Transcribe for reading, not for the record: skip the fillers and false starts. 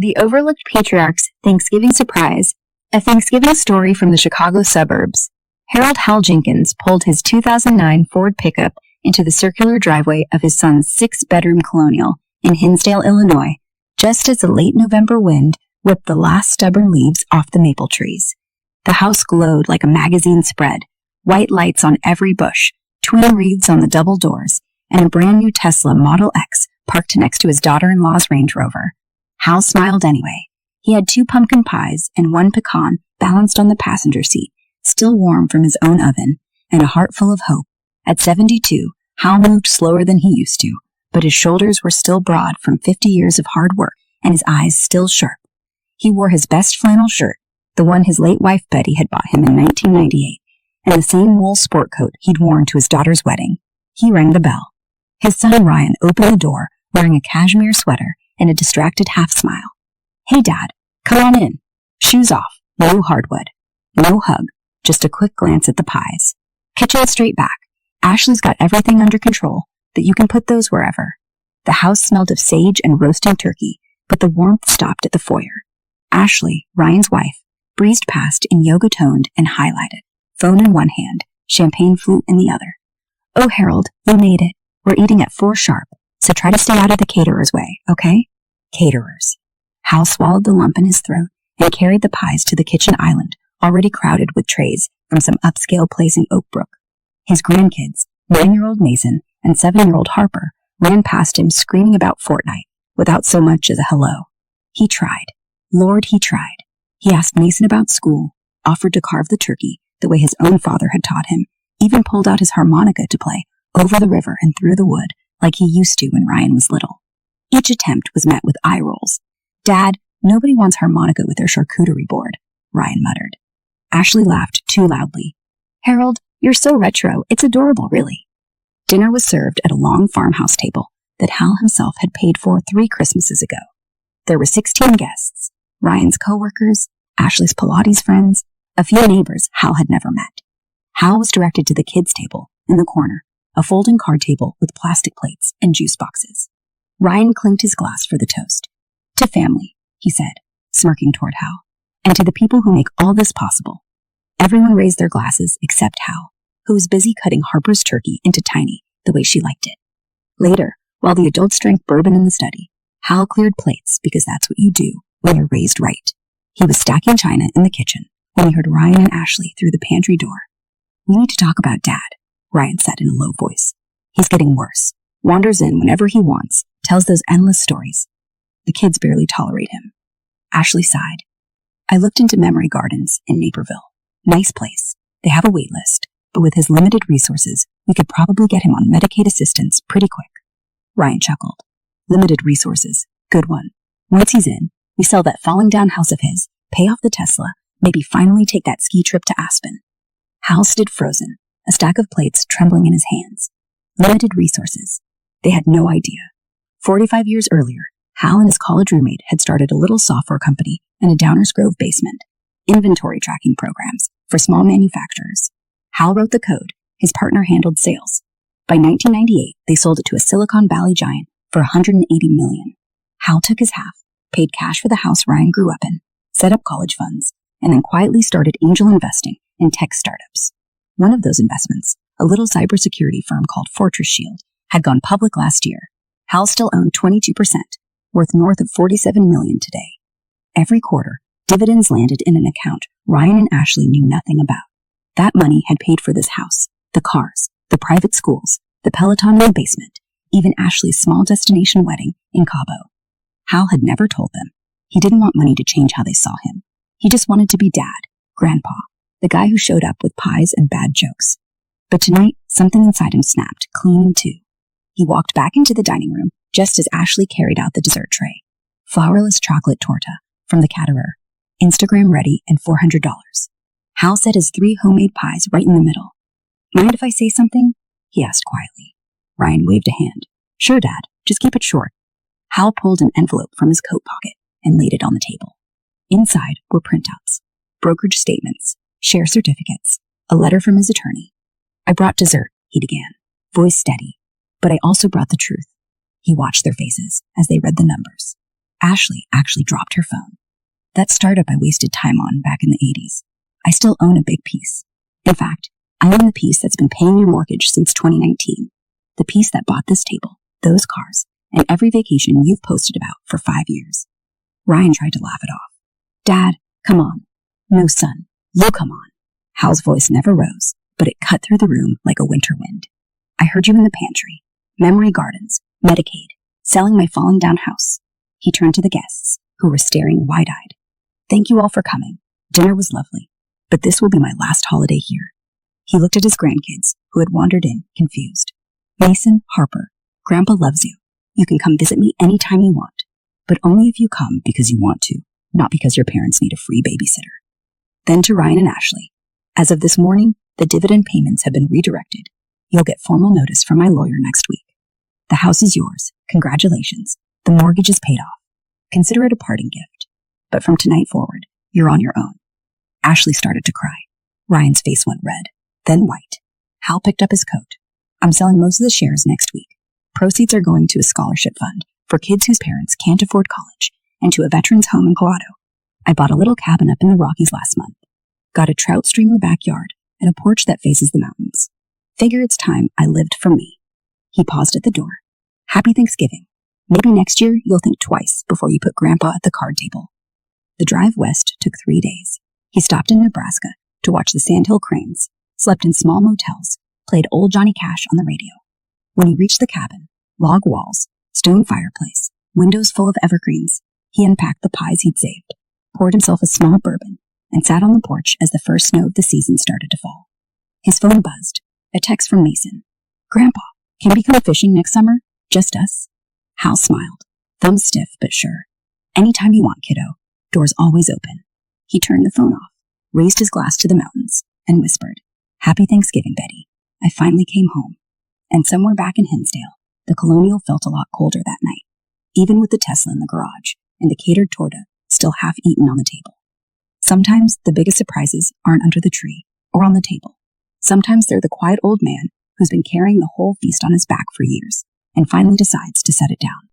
The Overlooked Patriarch's Thanksgiving Surprise, a Thanksgiving story from the Chicago suburbs. Harold Hal Jenkins pulled his 2009 Ford pickup into the circular driveway of his son's 6-bedroom colonial in Hinsdale, Illinois, just as a late November wind whipped the last stubborn leaves off the maple trees. The house glowed like a magazine spread, white lights on every bush, twin wreaths on the double doors, and a brand new Tesla Model X parked next to his daughter-in-law's Range Rover. Hal smiled anyway. He had 2 pumpkin pies and 1 pecan balanced on the passenger seat, still warm from his own oven, and a heart full of hope. At 72, Hal moved slower than he used to, but his shoulders were still broad from 50 years of hard work and his eyes still sharp. He wore his best flannel shirt, the one his late wife Betty had bought him in 1998, and the same wool sport coat he'd worn to his daughter's wedding. He rang the bell. His son Ryan opened the door, wearing a cashmere sweater and a distracted half-smile. "Hey, Dad, come on in. Shoes off, no hardwood." No hug, just a quick glance at the pies. "Kitchen straight back. Ashley's got everything under control, but you can put those wherever." The house smelled of sage and roasting turkey, but the warmth stopped at the foyer. Ashley, Ryan's wife, breezed past in yoga-toned and highlighted, phone in one hand, champagne flute in the other. "Oh, Harold, you made it. We're eating at 4 sharp, so try to stay out of the caterer's way, okay?" Caterers. Hal swallowed the lump in his throat and carried the pies to the kitchen island, already crowded with trays from some upscale place in Oak Brook. His grandkids, 9-year-old Mason and 7-year-old Harper, ran past him screaming about Fortnite without so much as a hello. He tried. Lord, he tried. He asked Mason about school, offered to carve the turkey the way his own father had taught him, even pulled out his harmonica to play over the river and through the wood like he used to when Ryan was little. Each attempt was met with eye rolls. "Dad, nobody wants harmonica with their charcuterie board," Ryan muttered. Ashley laughed too loudly. "Harold, you're so retro, it's adorable, really." Dinner was served at a long farmhouse table that Hal himself had paid for 3 Christmases ago. There were 16 guests, Ryan's co-workers, Ashley's Pilates friends, a few neighbors Hal had never met. Hal was directed to the kids' table in the corner, a folding card table with plastic plates and juice boxes. Ryan clinked his glass for the toast. "To family," he said, smirking toward Hal, "and to the people who make all this possible." Everyone raised their glasses except Hal, who was busy cutting Harper's turkey into tiny, the way she liked it. Later, while the adults drank bourbon in the study, Hal cleared plates because that's what you do when you're raised right. He was stacking china in the kitchen when he heard Ryan and Ashley through the pantry door. "We need to talk about Dad," Ryan said in a low voice. "He's getting worse. Wanders in whenever he wants, tells those endless stories. The kids barely tolerate him." Ashley sighed. "I looked into Memory Gardens in Naperville. Nice place. They have a wait list, but with his limited resources, we could probably get him on Medicaid assistance pretty quick." Ryan chuckled. "Limited resources. Good one. Once he's in, we sell that falling down house of his, pay off the Tesla, maybe finally take that ski trip to Aspen." Hal stood frozen, a stack of plates trembling in his hands. Limited resources. They had no idea. 45 years earlier, Hal and his college roommate had started a little software company in a Downers Grove basement, inventory tracking programs for small manufacturers. Hal wrote the code. His partner handled sales. By 1998, they sold it to a Silicon Valley giant for $180 million. Hal took his half, paid cash for the house Ryan grew up in, set up college funds, and then quietly started angel investing in tech startups. One of those investments, a little cybersecurity firm called Fortress Shield, had gone public last year. Hal still owned 22%, worth north of $47 million today. Every quarter, dividends landed in an account Ryan and Ashley knew nothing about. That money had paid for this house, the cars, the private schools, the Peloton in the basement, even Ashley's small destination wedding in Cabo. Hal had never told them. He didn't want money to change how they saw him. He just wanted to be Dad, Grandpa, the guy who showed up with pies and bad jokes. But tonight, something inside him snapped clean in two. He walked back into the dining room just as Ashley carried out the dessert tray. Flourless chocolate torta from the caterer, Instagram ready and $400. Hal set his 3 homemade pies right in the middle. "Mind if I say something?" he asked quietly. Ryan waved a hand. "Sure, Dad, just keep it short." Hal pulled an envelope from his coat pocket and laid it on the table. Inside were printouts, brokerage statements, share certificates, a letter from his attorney. "I brought dessert," he began, voice steady, "but I also brought the truth." He watched their faces as they read the numbers. Ashley actually dropped her phone. That startup I wasted time on back in the 80s. I still own a big piece. In fact, I own the piece that's been paying your mortgage since 2019. The piece that bought this table, those cars, and every vacation you've posted about for 5 years. Ryan tried to laugh it off. Dad, come on. No, son, you come on. Hal's voice never rose, but it cut through the room like a winter wind. I heard you in the pantry. Memory Gardens, Medicaid, selling my falling down house. He turned to the guests, who were staring wide-eyed. Thank you all for coming. Dinner was lovely, but this will be my last holiday here. He looked at his grandkids, who had wandered in, confused. Mason, Harper, Grandpa loves you. You can come visit me anytime you want, but only if you come because you want to, not because your parents need a free babysitter. Then to Ryan and Ashley. As of this morning, the dividend payments have been redirected. You'll get formal notice from my lawyer next week. The house is yours. Congratulations. The mortgage is paid off. Consider it a parting gift. But from tonight forward, you're on your own. Ashley started to cry. Ryan's face went red, then white. Hal picked up his coat. I'm selling most of the shares next week. Proceeds are going to a scholarship fund for kids whose parents can't afford college and to a veteran's home in Colorado. I bought a little cabin up in the Rockies last month. Got a trout stream in the backyard and a porch that faces the mountains. Figure it's time I lived for me. He paused at the door. Happy Thanksgiving. Maybe next year you'll think twice before you put Grandpa at the card table. The drive west took 3 days. He stopped in Nebraska to watch the Sandhill Cranes, slept in small motels, played Old Johnny Cash on the radio. When he reached the cabin, log walls, stone fireplace, windows full of evergreens, he unpacked the pies he'd saved, poured himself a small bourbon, and sat on the porch as the first snow of the season started to fall. His phone buzzed. A text from Mason. Grandpa, can we come fishing next summer? Just us? Hal smiled, thumbs stiff but sure. Anytime you want, kiddo. Door's always open. He turned the phone off, raised his glass to the mountains, and whispered, Happy Thanksgiving, Betty. I finally came home. And somewhere back in Hinsdale, the Colonial felt a lot colder that night, even with the Tesla in the garage and the catered torta still half eaten on the table. Sometimes the biggest surprises aren't under the tree or on the table. Sometimes they're the quiet old man who's been carrying the whole feast on his back for years and finally decides to set it down.